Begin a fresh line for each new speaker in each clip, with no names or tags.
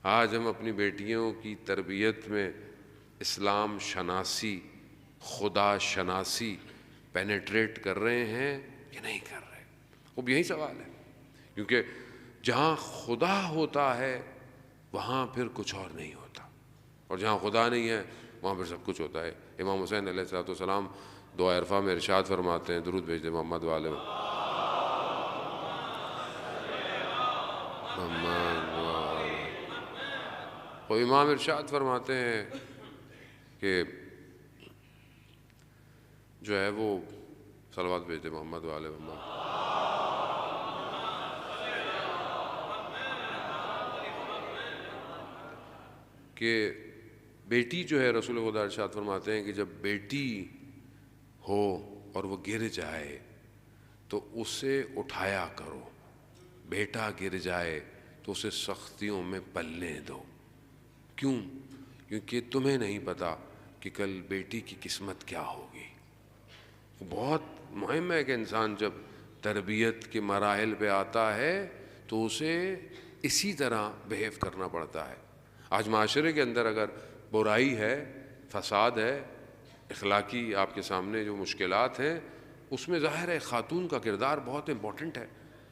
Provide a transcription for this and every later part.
آج ہم اپنی بیٹیوں کی تربیت میں اسلام شناسی، خدا شناسی پینیٹریٹ کر رہے ہیں کہ نہیں کر رہے؟ اب یہی سوال ہے، کیونکہ جہاں خدا ہوتا ہے وہاں پھر کچھ اور نہیں ہوتا، اور جہاں خدا نہیں ہے وہاں پھر سب کچھ ہوتا ہے۔ امام حسین علیہ السلام دعا عرفہ میں ارشاد فرماتے ہیں، درود بھیج دیں محمد والے وہ امام ارشاد فرماتے ہیں کہ جو ہے وہ صلوات بھیج دیں محمد والے محمد، کہ بیٹی جو ہے، رسول خدا ارشاد فرماتے ہیں کہ جب بیٹی ہو اور وہ گر جائے تو اسے اٹھایا کرو، بیٹا گر جائے تو اسے سختیوں میں پلنے دو۔ کیوں؟ کیونکہ تمہیں نہیں پتا کہ کل بیٹی کی قسمت کیا ہوگی۔ بہت مہم ہے کہ انسان جب تربیت کے مراحل پہ آتا ہے تو اسے اسی طرح بیہیو کرنا پڑتا ہے۔ آج معاشرے کے اندر اگر برائی ہے، فساد ہے، اخلاقی آپ کے سامنے جو مشکلات ہیں، اس میں ظاہر ہے خاتون کا کردار بہت امپورٹنٹ ہے،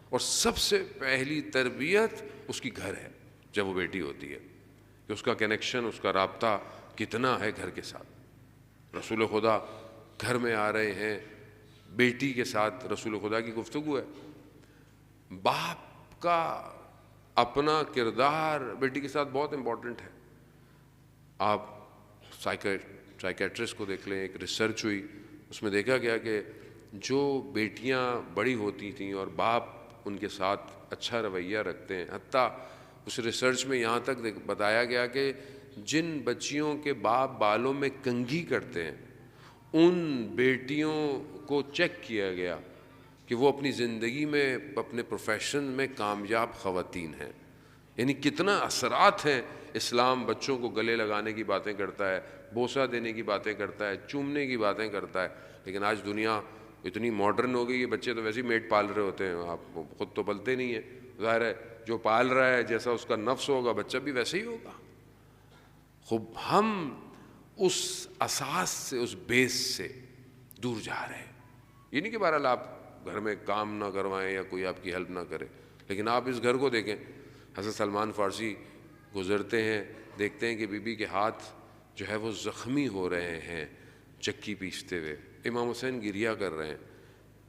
اور سب سے پہلی تربیت اس کی گھر ہے جب وہ بیٹی ہوتی ہے، کہ اس کا کنیکشن، اس کا رابطہ کتنا ہے گھر کے ساتھ۔ رسول خدا گھر میں آ رہے ہیں، بیٹی کے ساتھ رسول خدا کی گفتگو ہے۔ باپ کا اپنا کردار بیٹی کے ساتھ بہت امپورٹنٹ ہے۔ آپ سائیکیٹرسٹ کو دیکھ لیں، ایک ریسرچ ہوئی، اس میں دیکھا گیا کہ جو بیٹیاں بڑی ہوتی تھیں اور باپ ان کے ساتھ اچھا رویہ رکھتے ہیں، حتیٰ اس ریسرچ میں یہاں تک بتایا گیا کہ جن بچیوں کے باپ بالوں میں کنگھی کرتے ہیں، ان بیٹیوں کو چیک کیا گیا کہ وہ اپنی زندگی میں، اپنے پروفیشن میں کامیاب خواتین ہیں۔ یعنی کتنا اثرات ہیں۔ اسلام بچوں کو گلے لگانے کی باتیں کرتا ہے، بوسہ دینے کی باتیں کرتا ہے، چومنے کی باتیں کرتا ہے، لیکن آج دنیا اتنی ماڈرن ہو گئی ہے، بچے تو ویسے ہی میڈ پال رہے ہوتے ہیں، آپ خود تو پلتے نہیں ہیں، ظاہر ہے جو پال رہا ہے جیسا اس کا نفس ہوگا بچہ بھی ویسے ہی ہوگا۔ خوب ہم اس اساس سے، اس بیس سے دور جا رہے ہیں۔ یہ نہیں کہ بہرحال آپ گھر میں کام نہ کروائیں یا کوئی آپ کی ہیلپ نہ کرے، لیکن آپ اس گھر کو دیکھیں۔ حضرت سلمان فارسی گزرتے ہیں، دیکھتے ہیں کہ بی بی کے ہاتھ جو ہے وہ زخمی ہو رہے ہیں چکی پیستے ہوئے، امام حسین گریہ کر رہے ہیں،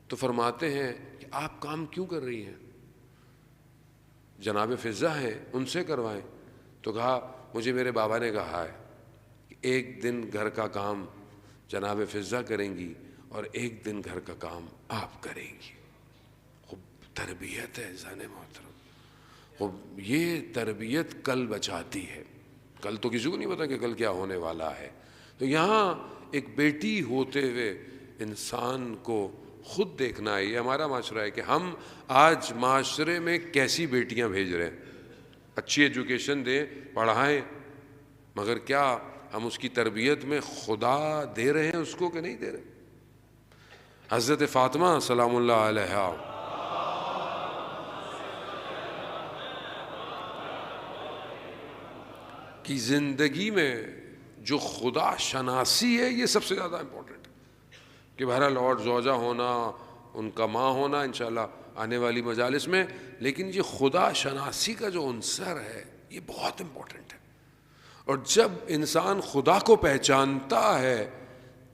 تو فرماتے ہیں کہ آپ کام کیوں کر رہی ہیں؟ جناب فضہ ہیں، ان سے کروائیں۔ تو کہا مجھے میرے بابا نے کہا ہے کہ ایک دن گھر کا کام جناب فضہ کریں گی اور ایک دن گھر کا کام آپ کریں گی۔ خوب تربیت ہے ذہن محترم، خوب یہ تربیت کل بچاتی ہے۔ کل تو کسی کو نہیں پتا کہ کل کیا ہونے والا ہے۔ تو یہاں ایک بیٹی ہوتے ہوئے انسان کو خود دیکھنا ہے۔ یہ ہمارا معاشرہ ہے کہ ہم آج معاشرے میں کیسی بیٹیاں بھیج رہے ہیں۔ اچھی ایجوکیشن دیں، پڑھائیں، مگر کیا ہم اس کی تربیت میں خدا دے رہے ہیں اس کو کہ نہیں دے رہے؟ حضرت فاطمہ سلام اللہ علیہا کی زندگی میں جو خدا شناسی ہے، یہ سب سے زیادہ امپورٹنٹ ہے۔ کہ بہرحال اور زوجہ ہونا، ان کا ماں ہونا انشاءاللہ آنے والی مجالس میں، لیکن یہ خدا شناسی کا جو عنصر ہے یہ بہت امپورٹنٹ ہے۔ اور جب انسان خدا کو پہچانتا ہے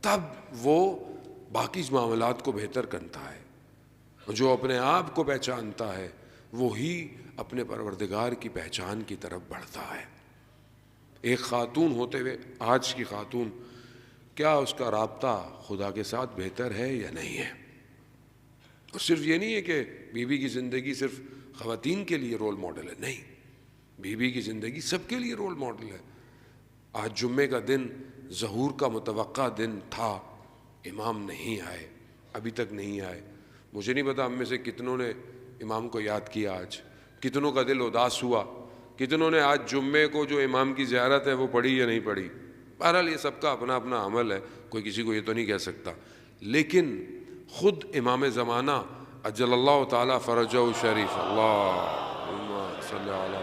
تب وہ باقی معاملات کو بہتر کرتا ہے۔ جو اپنے آپ کو پہچانتا ہے وہی اپنے پروردگار کی پہچان کی طرف بڑھتا ہے۔ ایک خاتون ہوتے ہوئے آج کی خاتون، کیا اس کا رابطہ خدا کے ساتھ بہتر ہے یا نہیں ہے؟ اور صرف یہ نہیں ہے کہ بیوی کی زندگی صرف خواتین کے لیے رول ماڈل ہے، نہیں، بیوی کی زندگی سب کے لیے رول ماڈل ہے۔ آج جمعے کا دن ظہور کا متوقع دن تھا، امام نہیں آئے، ابھی تک نہیں آئے۔ مجھے نہیں پتا ہم میں سے کتنوں نے امام کو یاد کیا، آج کتنوں کا دل اداس ہوا، کتنوں نے آج جمعے کو جو امام کی زیارت ہے وہ پڑھی یا نہیں پڑھی۔ بہرحال یہ سب کا اپنا اپنا عمل ہے، کوئی کسی کو یہ تو نہیں کہہ سکتا، لیکن خود امام زمانہ اجل اللہ تعالیٰ فرجہ شریف، اللہم صلی علی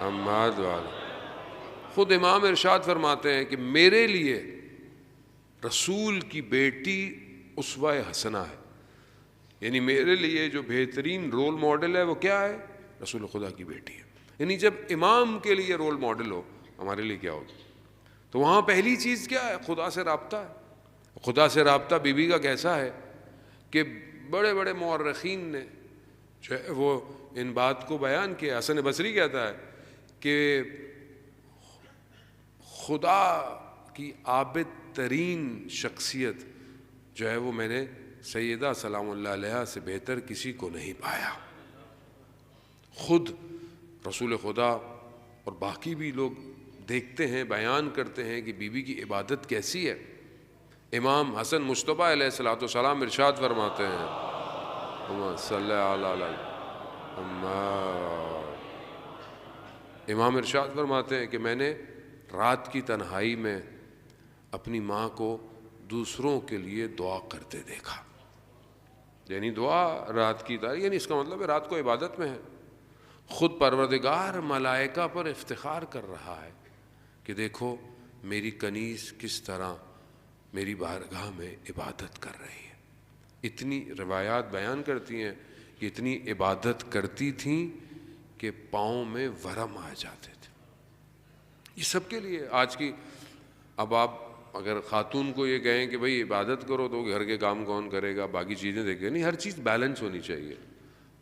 حماد والا خود امام ارشاد فرماتے ہیں کہ میرے لیے رسول کی بیٹی اسوہ حسنہ ہے، یعنی میرے لیے جو بہترین رول ماڈل ہے وہ کیا ہے؟ رسول خدا کی بیٹی ہے۔ یعنی جب امام کے لیے رول ماڈل ہو، ہمارے لیے کیا ہوگا؟ تو وہاں پہلی چیز کیا ہے؟ خدا سے رابطہ ہے۔ خدا سے رابطہ بی بی کا کیسا ہے کہ بڑے بڑے مورخین نے جو ہے وہ ان بات کو بیان کیا۔ حسن بصری کہتا ہے کہ خدا کی عابد ترین شخصیت جو ہے وہ میں نے سیدہ سلام اللہ علیہا سے بہتر کسی کو نہیں پایا۔ خود رسول خدا اور باقی بھی لوگ دیکھتے ہیں، بیان کرتے ہیں کہ بی بی کی عبادت کیسی ہے۔ امام حسن مجتبیٰ علیہ الصلوۃ والسلام ارشاد فرماتے ہیں، صلی اللہ علیہ امام ارشاد فرماتے ہیں کہ میں نے رات کی تنہائی میں اپنی ماں کو دوسروں کے لیے دعا کرتے دیکھا۔ یعنی دعا رات کی تنہائی، یعنی اس کا مطلب ہے رات کو عبادت میں ہے۔ خود پروردگار ملائکہ پر افتخار کر رہا ہے کہ دیکھو میری کنیز کس طرح میری بارگاہ میں عبادت کر رہی ہے۔ اتنی روایات بیان کرتی ہیں کہ اتنی عبادت کرتی تھیں کہ پاؤں میں ورم آ جاتے تھے۔ یہ سب کے لیے آج کی، اب آپ اگر خاتون کو یہ کہیں کہ بھئی عبادت کرو تو گھر کے کام کون کرے گا، باقی چیزیں دیکھیں، نہیں، ہر چیز بیلنس ہونی چاہیے۔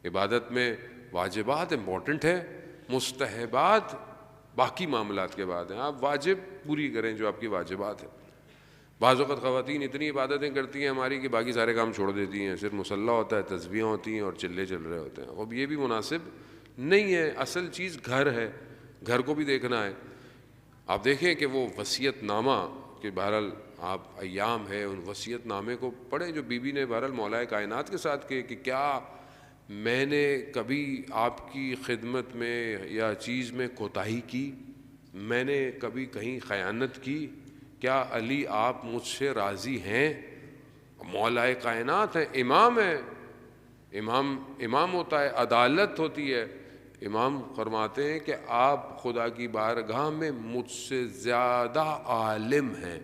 عبادت میں واجبات امپورٹنٹ ہے، مستحبات باقی معاملات کے بعد ہیں۔ آپ واجب پوری کریں جو آپ کی واجبات ہیں۔ بعض اوقات خواتین اتنی عبادتیں کرتی ہیں ہماری کہ باقی سارے کام چھوڑ دیتی ہیں، صرف مصلی ہوتا ہے، تسبیحیں ہوتی ہیں اور چلے چل رہے ہوتے ہیں۔ اب یہ بھی مناسب نہیں ہے۔ اصل چیز گھر ہے، گھر کو بھی دیکھنا ہے۔ آپ دیکھیں کہ وہ وصیت نامہ کہ بہرحال آپ ایام ہے، ان وصیت نامے کو پڑھیں جو بی بی نے بہرحال مولا کائنات کے ساتھ کہ کیا میں نے کبھی آپ کی خدمت میں یا چیز میں کوتاہی کی، میں نے کبھی کہیں خیانت کی، کیا علی آپ مجھ سے راضی ہیں؟ مولا کائنات ہے، امام ہے، امام ہوتا ہے، عدالت ہوتی ہے۔ امام فرماتے ہیں کہ آپ خدا کی بارگاہ میں مجھ سے زیادہ عالم ہیں۔